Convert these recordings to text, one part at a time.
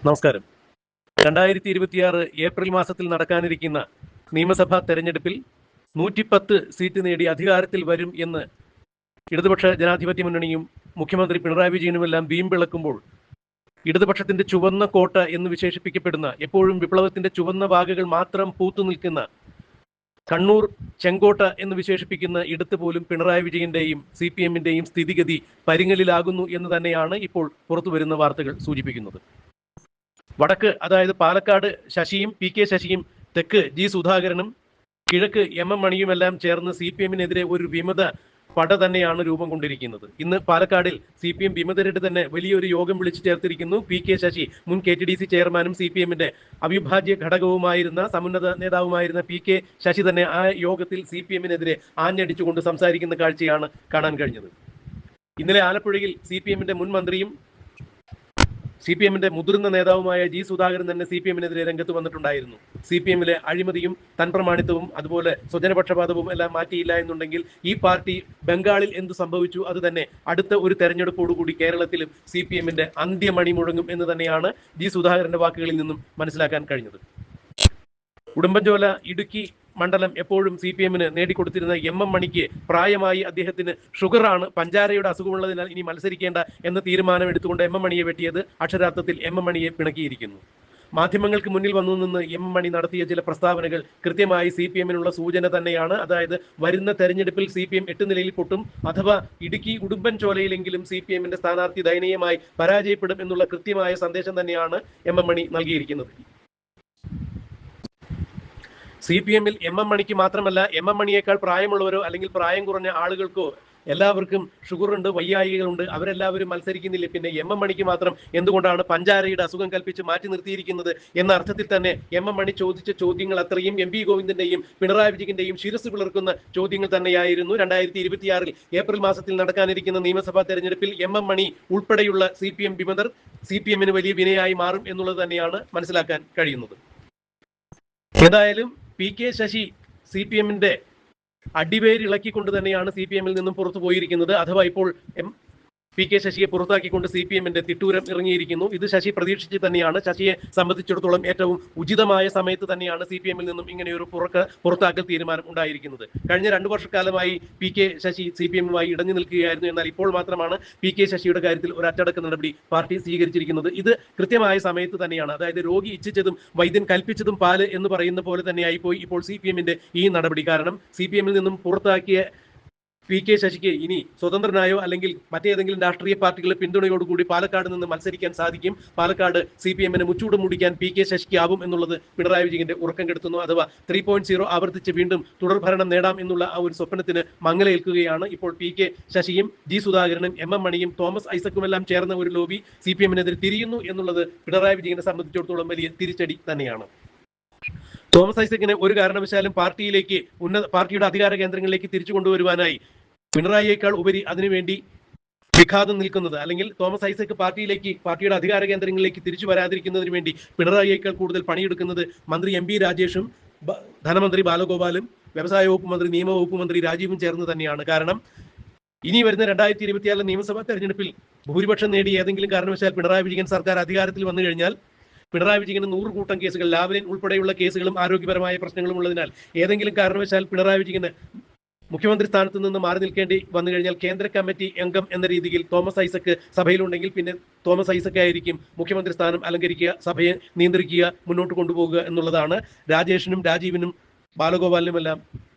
നമസ്കാരം. 2026 ഏപ്രിൽ മാസത്തിൽ നടക്കാനിരിക്കുന്ന നിയമസഭാ തെരഞ്ഞെടുപ്പിൽ 110 സീറ്റ് നേടി അധികാരത്തിൽ വരും എന്ന് ഇടതുപക്ഷ ജനാധിപത്യ മുന്നണിയും മുഖ്യമന്ത്രി പിണറായി വിജയനുമെല്ലാം വീമ്പിളക്കുമ്പോൾ ഇടതുപക്ഷത്തിന്റെ ചുവന്ന കോട്ട എന്ന് വിശേഷിപ്പിക്കപ്പെടുന്ന, എപ്പോഴും വിപ്ലവത്തിന്റെ ചുവന്ന വാകകൾ മാത്രം പൂത്തു നിൽക്കുന്ന കണ്ണൂർ ചെങ്കോട്ട എന്ന് വിശേഷിപ്പിക്കുന്ന ഇടത്ത് പോലും പിണറായി വിജയന്റെയും CPM-ന്റെയും സ്ഥിതിഗതി പരിങ്ങലിലാകുന്നു എന്ന് തന്നെയാണ് ഇപ്പോൾ പുറത്തുവരുന്ന വാർത്തകൾ സൂചിപ്പിക്കുന്നത്. വടക്ക്, അതായത് പാലക്കാട് ശശിയും PK ശശിയും, തെക്ക് G സുധാകരനും, കിഴക്ക് MM മണിയുമെല്ലാം ചേർന്ന് CPM-നെതിരെ ഒരു വിമത പട തന്നെയാണ് രൂപം കൊണ്ടിരിക്കുന്നത്. ഇന്ന് പാലക്കാടിൽ CPM വിമതരുടെ തന്നെ വലിയൊരു യോഗം വിളിച്ചു ചേർത്തിരിക്കുന്നു. PK ശശി, മുൻ KTDC ചെയർമാനും CPM-ന്റെ അവിഭാജ്യ ഘടകവുമായിരുന്ന, സമുന്നത നേതാവുമായിരുന്ന PK ശശി തന്നെ ആ യോഗത്തിൽ CPM-നെതിരെ ആഞ്ഞടിച്ചുകൊണ്ട് സംസാരിക്കുന്ന കാഴ്ചയാണ് കാണാൻ കഴിഞ്ഞത്. ഇന്നലെ ആലപ്പുഴയിൽ CPM-ന്റെ മുൻ മന്ത്രിയും CPM-ന്റെ മുതിർന്ന നേതാവുമായ G സുധാകരൻ തന്നെ CPM-നെതിരെ രംഗത്ത് വന്നിട്ടുണ്ടായിരുന്നു. CPM-ലെ അഴിമതിയും തൻപ്രമാണിത്വവും അതുപോലെ സ്വജനപക്ഷപാതവും എല്ലാം മാറ്റിയില്ല എന്നുണ്ടെങ്കിൽ ഈ പാർട്ടി ബംഗാളിൽ എന്തു സംഭവിച്ചു അത് തന്നെ അടുത്ത ഒരു തെരഞ്ഞെടുപ്പോടുകൂടി കേരളത്തിലും CPM-ന്റെ അന്ത്യമണി മുഴങ്ങും എന്ന് തന്നെയാണ് G സുധാകരന്റെ വാക്കുകളിൽ നിന്നും മനസ്സിലാക്കാൻ കഴിഞ്ഞത്. ഉടുമ്പൻചോല, ഇടുക്കി മണ്ഡലം എപ്പോഴും CPM-ന് നേടിക്കൊടുത്തിരുന്ന MM മണിക്ക് പ്രായമായി അദ്ദേഹത്തിന് ഷുഗറാണ്, പഞ്ചാരയുടെ അസുഖമുള്ളതിനാൽ ഇനി മത്സരിക്കേണ്ട എന്ന തീരുമാനം എടുത്തുകൊണ്ട് MM മണിയെ വെട്ടിയത് അക്ഷരാർത്ഥത്തിൽ MM മണിയെ പിണക്കിയിരിക്കുന്നു. മാധ്യമങ്ങൾക്ക് മുന്നിൽ വന്നു നിന്ന് MM മണി നടത്തിയ ചില പ്രസ്താവനകൾ കൃത്യമായി CPM-നുള്ള സൂചന തന്നെയാണ്. അതായത് വരുന്ന തെരഞ്ഞെടുപ്പിൽ CPM 8 നിലയിൽ പൊട്ടും, അഥവാ ഇടുക്കി ഉടുമ്പൻചോലയിലെങ്കിലും CPM-ന്റെ സ്ഥാനാർത്ഥി ദയനീയമായി പരാജയപ്പെടും എന്നുള്ള കൃത്യമായ സന്ദേശം തന്നെയാണ് MM മണി നൽകിയിരിക്കുന്നത്. CPM-ൽ MM മണിക്ക് മാത്രമല്ല, MM മണിയേക്കാൾ പ്രായമുള്ളവരോ അല്ലെങ്കിൽ പ്രായം കുറഞ്ഞ ആളുകൾക്കോ എല്ലാവർക്കും ഷുഗറുണ്ട്, വയ്യായികളുണ്ട്, അവരെല്ലാവരും മത്സരിക്കുന്നില്ല. പിന്നെ MM മണിക്ക് മാത്രം എന്തുകൊണ്ടാണ് പഞ്ചാരയുടെ അസുഖം കൽപ്പിച്ച് മാറ്റി നിർത്തിയിരിക്കുന്നത് എന്ന അർത്ഥത്തിൽ തന്നെ MM മണി ചോദിച്ച ചോദ്യങ്ങൾ അത്രയും MP ഗോവിന്ദന്റെയും പിണറായി വിജയന്റെയും ശിരസ് പിളർക്കുന്ന ചോദ്യങ്ങൾ തന്നെയായിരുന്നു. 2026 ഏപ്രിൽ മാസത്തിൽ നടക്കാനിരിക്കുന്ന നിയമസഭാ തെരഞ്ഞെടുപ്പിൽ MM മണി ഉൾപ്പെടെയുള്ള CPM വിമതർ CPM-ന് വലിയ വിനയായി മാറും എന്നുള്ളത് തന്നെയാണ് മനസ്സിലാക്കാൻ കഴിയുന്നത്. ഏതായാലും PK ശശി CPM-ന്റെ അടിവേരിളക്കിക്കൊണ്ട് തന്നെയാണ് CPM-ൽ നിന്നും പുറത്തു പോയിരിക്കുന്നത്. അഥവാ ഇപ്പോൾ PK ശശിയെ പുറത്താക്കിക്കൊണ്ട് CPM-ന്റെ തിട്ടൂരം ഇറങ്ങിയിരിക്കുന്നു. ഇത് ശശി പ്രതീക്ഷിച്ച് തന്നെയാണ്. ശശിയെ സംബന്ധിച്ചിടത്തോളം ഏറ്റവും ഉചിതമായ സമയത്ത് തന്നെയാണ് CPM-ൽ നിന്നും ഇങ്ങനെയൊരു പുറത്താക്കൽ തീരുമാനം ഉണ്ടായിരിക്കുന്നത്. കഴിഞ്ഞ 2 വർഷക്കാലമായി PK ശശി CPM-മായി ഇടഞ്ഞു നിൽക്കുകയായിരുന്നു. എന്നാൽ ഇപ്പോൾ മാത്രമാണ് PK ശശിയുടെ കാര്യത്തിൽ ഒരു അച്ചടക്ക നടപടി പാർട്ടി സ്വീകരിച്ചിരിക്കുന്നത്. ഇത് കൃത്യമായ സമയത്ത് തന്നെയാണ്. അതായത് രോഗി ഇച്ഛിച്ചതും വൈദ്യൻ കൽപ്പിച്ചതും പാല് എന്ന് പറയുന്ന പോലെ തന്നെയായി പോയി ഇപ്പോൾ CPM-ന്റെ ഈ നടപടി. കാരണം CPM-ൽ നിന്നും പുറത്താക്കിയ PK ശശിക്ക് ഇനി സ്വതന്ത്രനായോ അല്ലെങ്കിൽ മറ്റേതെങ്കിലും രാഷ്ട്രീയ പാർട്ടികളുടെ പിന്തുണയോടുകൂടി പാലക്കാട് നിന്ന് മത്സരിക്കാൻ സാധിക്കും. പാലക്കാട് CPM-ന് മുച്ചൂട് മുടിക്കാൻ PK ശശിക്ക് ആവും എന്നുള്ളത് പിണറായി വിജയന്റെ ഉറക്കം കെടുത്തുന്നു. അഥവാ 3.0 ആവർത്തിച്ച് വീണ്ടും തുടർഭരണം നേടാം എന്നുള്ള ആ ഒരു സ്വപ്നത്തിന് മങ്ങലേൽക്കുകയാണ്. ഇപ്പോൾ PK ശശിയും G സുധാകരനും MM മണിയും തോമസ് ഐസക്കുമെല്ലാം ചേർന്ന ഒരു ലോബി CPM-നെതിരെ തിരിയുന്നു എന്നുള്ളത് പിണറായി വിജയനെ സംബന്ധിച്ചിടത്തോളം വലിയ തിരിച്ചടി തന്നെയാണ്. തോമസ് ഐസക്കിനെ ഒരു കാരണവശാലും പാർട്ടിയുടെ അധികാര കേന്ദ്രങ്ങളിലേക്ക് തിരിച്ചു കൊണ്ടുവരുവാനായി പിണറായിയേക്കാൾ ഉപരി അതിനുവേണ്ടി വിഘാതം നിൽക്കുന്നത്, അല്ലെങ്കിൽ തോമസ് ഐസക്ക് പാർട്ടിയുടെ അധികാര കേന്ദ്രങ്ങളിലേക്ക് തിരിച്ചു വരാതിരിക്കുന്നതിന് വേണ്ടി പിണറായിയേക്കാൾ കൂടുതൽ പണിയെടുക്കുന്നത് മന്ത്രി MP രാജേഷും ധനമന്ത്രി ബാലഗോപാലും വ്യവസായ വകുപ്പ് മന്ത്രി, നിയമവകുപ്പ് മന്ത്രി രാജീവും ചേർന്ന് തന്നെയാണ്. കാരണം ഇനി വരുന്ന 2026 നിയമസഭാ തെരഞ്ഞെടുപ്പിൽ ഭൂരിപക്ഷം നേടി ഏതെങ്കിലും കാരണവശാൽ പിണറായി വിജയൻ സർക്കാർ അധികാരത്തിൽ വന്നു കഴിഞ്ഞാൽ പിണറായി വിജയന് 100 കൂട്ടം കേസുകൾ, ലാവ്ലിൻ ഉൾപ്പെടെയുള്ള കേസുകളും ആരോഗ്യപരമായ പ്രശ്നങ്ങളും ഉള്ളതിനാൽ ഏതെങ്കിലും കാരണവശാൽ പിണറായി വിജയന് മുഖ്യമന്ത്രി സ്ഥാനത്ത് നിന്ന് മാറി നിൽക്കേണ്ടി വന്നു കഴിഞ്ഞാൽ കേന്ദ്ര കമ്മിറ്റി അംഗം എന്ന രീതിയിൽ തോമസ് ഐസക്ക് സഭയിലുണ്ടെങ്കിൽ പിന്നെ തോമസ് ഐസക്ക് ആയിരിക്കും മുഖ്യമന്ത്രി സ്ഥാനം അലങ്കരിക്കുക, സഭയെ നിയന്ത്രിക്കുക, മുന്നോട്ട് കൊണ്ടുപോകുക എന്നുള്ളതാണ്. രാജേഷിനും രാജീവിനും ബാലഗോപാലിനുമെല്ലാം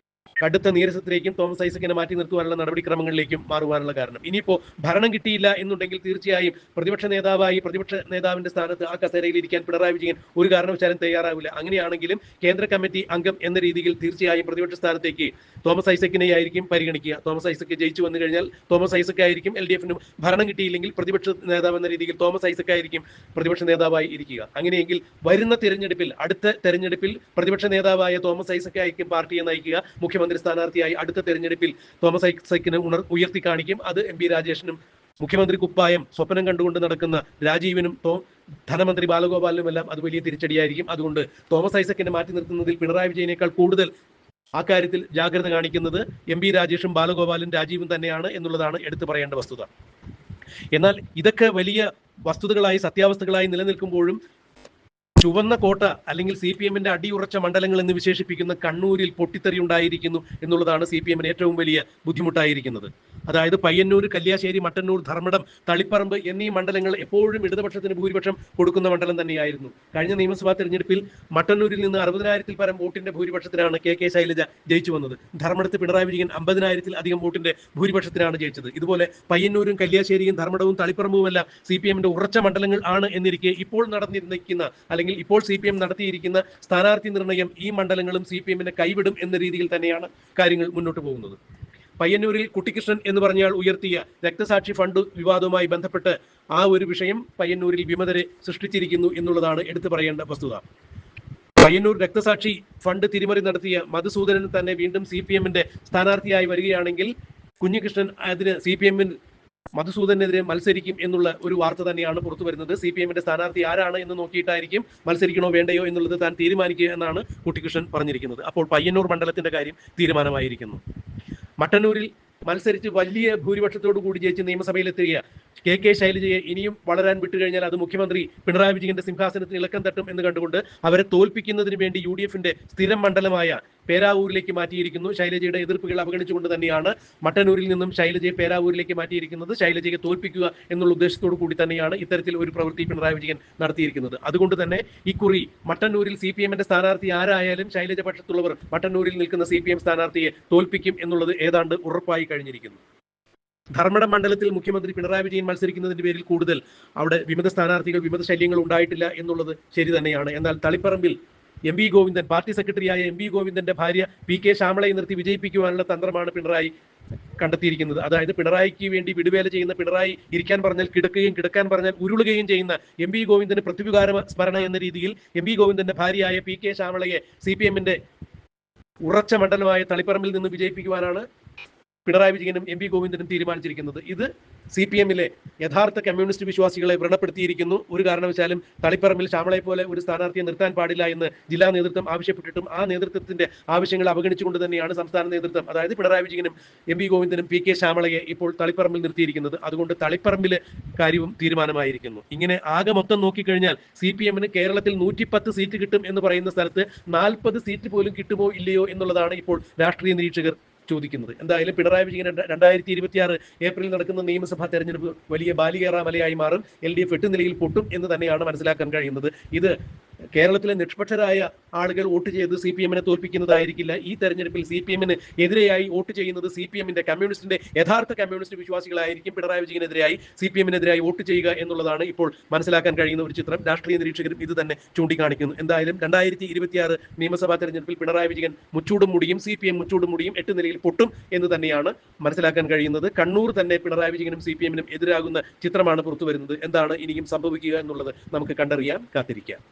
കടുത്ത നീരസത്തിലേക്കും തോമസ് ഐസക്കിനെ മാറ്റി നിർത്തുവാനുള്ള നടപടിക്രമങ്ങളിലേക്കും മാറുവാനുള്ള കാരണം. ഇനിയിപ്പോൾ ഭരണം കിട്ടിയില്ല എന്നുണ്ടെങ്കിൽ തീർച്ചയായും പ്രതിപക്ഷ നേതാവിന്റെ സ്ഥാനത്ത് ആ കസേരയിൽ ഇരിക്കാൻ പിണറായി വിജയൻ ഒരു കാരണവശാലും തയ്യാറാവില്ല. അങ്ങനെയാണെങ്കിലും കേന്ദ്ര കമ്മിറ്റി അംഗം എന്ന രീതിയിൽ തീർച്ചയായും പ്രതിപക്ഷ സ്ഥാനത്തേക്ക് തോമസ് ഐസക്കിനെ ആയിരിക്കും പരിഗണിക്കുക. തോമസ് ഐസക്ക് ജയിച്ചു വന്നു കഴിഞ്ഞാൽ തോമസ് ഐസക്ക് ആയിരിക്കും LDF-നും, ഭരണം കിട്ടിയില്ലെങ്കിൽ പ്രതിപക്ഷ നേതാവ് എന്ന രീതിയിൽ തോമസ് ഐസക്ക് ആയിരിക്കും പ്രതിപക്ഷ നേതാവായി ഇരിക്കുക. അങ്ങനെയെങ്കിൽ വരുന്ന അടുത്ത തെരഞ്ഞെടുപ്പിൽ പ്രതിപക്ഷ നേതാവായ തോമസ് ഐസക്ക് ആയിരിക്കും പാർട്ടിയെ നയിക്കുക. മുഖ്യമന്ത്രി സ്ഥാനാർത്ഥിയായി അടുത്ത തെരഞ്ഞെടുപ്പിൽ തോമസ് ഐസക്കിനെ ഉയർത്തി കാണിക്കും. അത് MP രാജേഷിനും മുഖ്യമന്ത്രി കുപ്പായം സ്വപ്നം കണ്ടുകൊണ്ട് നടക്കുന്ന രാജീവിനും ധനമന്ത്രി ബാലഗോപാലിനുമെല്ലാം അത് വലിയ തിരിച്ചടിയായിരിക്കും. അതുകൊണ്ട് തോമസ് ഐസക്കിനെ മാറ്റി നിർത്തുന്നതിൽ പിണറായി വിജയനേക്കാൾ കൂടുതൽ അക്കാര്യത്തിൽ ജാഗ്രത കാണിക്കുന്നത് MP രാജേഷും ബാലഗോപാലും രാജീവും തന്നെയാണ് എന്നുള്ളതാണ് എടുത്തു പറയേണ്ട വസ്തുത. എന്നാൽ ഇതൊക്കെ വലിയ വസ്തുതകളായി സത്യാവസ്ഥകളായി നിലനിൽക്കുമ്പോഴും ചുവന്ന കോട്ട അല്ലെങ്കിൽ CPM-ന്റെ അടിയുറച്ച മണ്ഡലങ്ങൾ എന്ന് വിശേഷിപ്പിക്കുന്ന കണ്ണൂരിൽ പൊട്ടിത്തെറി ഉണ്ടായിരിക്കുന്നു എന്നുള്ളതാണ് CPM-ന് ഏറ്റവും വലിയ ബുദ്ധിമുട്ടായിരിക്കുന്നത്. അതായത് പയ്യന്നൂർ, കല്യാശ്ശേരി, മട്ടന്നൂർ, ധർമ്മടം, തളിപ്പറമ്പ് എന്നീ മണ്ഡലങ്ങൾ എപ്പോഴും ഇടതുപക്ഷത്തിന് ഭൂരിപക്ഷം കൊടുക്കുന്ന മണ്ഡലം തന്നെയായിരുന്നു. കഴിഞ്ഞ നിയമസഭാ തെരഞ്ഞെടുപ്പിൽ മട്ടന്നൂരിൽ നിന്ന് 60,000-ൽ പരം വോട്ടിന്റെ ഭൂരിപക്ഷത്തിനാണ് KK ശൈലജ ജയിച്ചു വന്നത്. ധർമ്മടത്ത് പിണറായി വിജയൻ 50,000-ൽ അധികം വോട്ടിന്റെ ഭൂരിപക്ഷത്തിനാണ് ജയിച്ചത്. ഇതുപോലെ പയ്യന്നൂരും കല്യാശ്ശേരിയും ധർമ്മടവും തളിപ്പറമ്പുമെല്ലാം CPM-ന്റെ ഉറച്ച മണ്ഡലങ്ങൾ ആണ് എന്നിരിക്കെ ഇപ്പോൾ നടന്നിരിക്കുന്ന അല്ലെങ്കിൽ ഇപ്പോൾ CPM നടത്തിയിരിക്കുന്ന സ്ഥാനാർത്ഥി നിർണയം ഈ മണ്ഡലങ്ങളും CPM-നെ കൈവിടും എന്ന രീതിയിൽ തന്നെയാണ് കാര്യങ്ങൾ മുന്നോട്ട് പോകുന്നത്. പയ്യന്നൂരിൽ കുട്ടിക്കൃഷ്ണൻ എന്ന് പറഞ്ഞാൽ ഉയർത്തിയ രക്തസാക്ഷി ഫണ്ട് വിവാദവുമായി ബന്ധപ്പെട്ട് ആ ഒരു വിഷയം പയ്യന്നൂരിൽ വിമതരെ സൃഷ്ടിച്ചിരിക്കുന്നു എന്നുള്ളതാണ് എടുത്തു പറയേണ്ട വസ്തുത. പയ്യന്നൂർ രക്തസാക്ഷി ഫണ്ട് തിരിമറി നടത്തിയ മധുസൂദനൻ തന്നെ വീണ്ടും CPM-ന്റെ സ്ഥാനാർത്ഥിയായി വരികയാണെങ്കിൽ കുഞ്ഞികൃഷ്ണൻ അതിന് CPM-ൽ മധുസൂദനെതിരെ മത്സരിക്കും എന്നുള്ള ഒരു വാർത്ത തന്നെയാണ് പുറത്തു വരുന്നത്. CPM-ന്റെ സ്ഥാനാർത്ഥി ആരാണ് എന്ന് നോക്കിയിട്ടായിരിക്കും മത്സരിക്കണോ വേണ്ടയോ എന്നുള്ളത് താൻ തീരുമാനിക്കുക എന്നാണ് കുട്ടിക്കൃഷ്ണൻ പറഞ്ഞിരിക്കുന്നത്. അപ്പോൾ പയ്യന്നൂർ മണ്ഡലത്തിന്റെ കാര്യം തീരുമാനമായിരിക്കുന്നു. മട്ടന്നൂരിൽ മത്സരിച്ച് വലിയ ഭൂരിപക്ഷത്തോടു കൂടി ജയിച്ച് നിയമസഭയിലെത്തുക KK ശൈലജയെ ഇനിയും വളരാൻ വിട്ടുകഴിഞ്ഞാൽ അത് മുഖ്യമന്ത്രി പിണറായി വിജയന്റെ സിംഹാസനത്തിന് ഇളക്കം തട്ടും എന്ന് കണ്ടുകൊണ്ട് അവരെ തോൽപ്പിക്കുന്നതിന് വേണ്ടി UDF-ന്റെ സ്ഥിരം മണ്ഡലമായ പേരാവൂരിലേക്ക് മാറ്റിയിരിക്കുന്നു. ശൈലജയുടെ എതിർപ്പുകൾ അവഗണിച്ചുകൊണ്ട് തന്നെയാണ് മട്ടന്നൂരിൽ നിന്നും ശൈലജയെ പേരാവൂരിലേക്ക് മാറ്റിയിരിക്കുന്നത്. ശൈലജയെ തോൽപ്പിക്കുക എന്നുള്ള ഉദ്ദേശത്തോടു കൂടി തന്നെയാണ് ഇത്തരത്തിൽ ഒരു പ്രവൃത്തി പിണറായി വിജയൻ നടത്തിയിരിക്കുന്നത്. അതുകൊണ്ട് തന്നെ ഇക്കുറി മട്ടന്നൂരിൽ CPM-ന്റെ സ്ഥാനാർത്ഥി ആരായാലും ശൈലജ പക്ഷത്തുള്ളവർ മട്ടന്നൂരിൽ നിൽക്കുന്ന CPM സ്ഥാനാർത്ഥിയെ തോൽപ്പിക്കും എന്നുള്ളത് ഏതാണ്ട് ഉറപ്പായി കഴിഞ്ഞിരിക്കുന്നു. ധർമ്മടം മണ്ഡലത്തിൽ മുഖ്യമന്ത്രി പിണറായി വിജയൻ മത്സരിക്കുന്നതിന്റെ പേരിൽ കൂടുതൽ അവിടെ വിമത സ്ഥാനാർത്ഥികൾ, വിമത ശല്യങ്ങൾ ഉണ്ടായിട്ടില്ല എന്നുള്ളത് ശരി തന്നെയാണ്. എന്നാൽ തളിപ്പറമ്പിൽ MP ഗോവിന്ദൻ, പാർട്ടി സെക്രട്ടറിയായ MP ഗോവിന്ദന്റെ ഭാര്യ PK ശ്യാമളയെ നിർത്തി വിജയിപ്പിക്കുവാനുള്ള തന്ത്രമാണ് പിണറായി കണ്ടെത്തിയിരിക്കുന്നത്. അതായത് പിണറായിക്ക് വേണ്ടി വിടുവേല ചെയ്യുന്ന, പിണറായി ഇരിക്കാൻ പറഞ്ഞാൽ കിടക്കുകയും കിടക്കാൻ പറഞ്ഞാൽ ഉരുളുകയും ചെയ്യുന്ന MP ഗോവിന്ദന് പ്രത്യുപകാര സ്മരണ എന്ന രീതിയിൽ MP ഗോവിന്ദന്റെ ഭാര്യയായ PK ശ്യാമളയെ CPM-ന്റെ ഉറച്ച മണ്ഡലമായ തളിപ്പറമ്പിൽ നിന്ന് വിജയിപ്പിക്കുവാനാണ് പിണറായി വിജയനും MP ഗോവിന്ദനും തീരുമാനിച്ചിരിക്കുന്നത്. ഇത് CPM-ലെ യഥാർത്ഥ കമ്മ്യൂണിസ്റ്റ് വിശ്വാസികളെ വ്രണപ്പെടുത്തിയിരിക്കുന്നു. ഒരു കാരണവശാലും തളിപ്പറമ്പിൽ ശ്യാമളയെ പോലെ ഒരു സ്ഥാനാർത്ഥിയെ നിർത്താൻ പാടില്ല എന്ന് ജില്ലാ നേതൃത്വം ആവശ്യപ്പെട്ടിട്ടും ആ നേതൃത്വത്തിന്റെ ആവശ്യങ്ങൾ അവഗണിച്ചുകൊണ്ട് തന്നെയാണ് സംസ്ഥാന നേതൃത്വം, അതായത് പിണറായി വിജയനും MP ഗോവിന്ദനും PK ശ്യാമളയെ ഇപ്പോൾ തളിപ്പറമ്പിൽ നിർത്തിയിരിക്കുന്നത്. അതുകൊണ്ട് തളിപ്പറമ്പിലെ കാര്യവും തീരുമാനമായിരിക്കുന്നു. ഇങ്ങനെ ആകെ മൊത്തം നോക്കിക്കഴിഞ്ഞാൽ CPM-ന് കേരളത്തിൽ 110 സീറ്റ് കിട്ടും എന്ന് പറയുന്ന സ്ഥലത്ത് 40 സീറ്റ് പോലും കിട്ടുമോ ഇല്ലയോ എന്നുള്ളതാണ് ഇപ്പോൾ രാഷ്ട്രീയ നിരീക്ഷകർ ചോദിക്കുന്നത്. എന്തായാലും പിണറായി വിജയൻ 2026 ഏപ്രിലിൽ നടക്കുന്ന നിയമസഭാ തെരഞ്ഞെടുപ്പ് വലിയ ബാലികേറാമലയായി മാറും. LDF 8 നിലയിൽ പൊട്ടും എന്ന് തന്നെയാണ് മനസ്സിലാക്കാൻ കഴിയുന്നത്. ഇത് കേരളത്തിലെ നിഷ്പക്ഷരായ ആളുകൾ വോട്ട് ചെയ്ത് CPM-നെ തോൽപ്പിക്കുന്നതായിരിക്കില്ല. ഈ തെരഞ്ഞെടുപ്പിൽ CPM-ന് എതിരെയായി വോട്ട് ചെയ്യുന്നത് CPM-ന്റെ കമ്മ്യൂണിസ്റ്റിന്റെ യഥാർത്ഥ കമ്മ്യൂണിസ്റ്റ് വിശ്വാസികളായിരിക്കും. പിണറായി വിജയനെതിരായി CPM-നെതിരായി വോട്ട് ചെയ്യുക എന്നുള്ളതാണ് ഇപ്പോൾ മനസ്സിലാക്കാൻ കഴിയുന്ന ഒരു ചിത്രം. രാഷ്ട്രീയ നിരീക്ഷകരും ഇത് തന്നെ ചൂണ്ടിക്കാണിക്കുന്നു. എന്തായാലും 2026 നിയമസഭാ തെരഞ്ഞെടുപ്പിൽ പിണറായി വിജയൻ മുച്ചൂടും മുടിയും, CPM മുച്ചൂടും മുടിയും 8 നിലയിൽ പൊട്ടും എന്ന് തന്നെയാണ് മനസ്സിലാക്കാൻ കഴിയുന്നത്. കണ്ണൂർ തന്നെ പിണറായി വിജയനും CPM-നും എതിരാകുന്ന ചിത്രമാണ് പുറത്തു വരുന്നത്. എന്താണ് ഇനിയും സംഭവിക്കുക എന്നുള്ളത് നമുക്ക് കണ്ടറിയാം, കാത്തിരിക്കാം.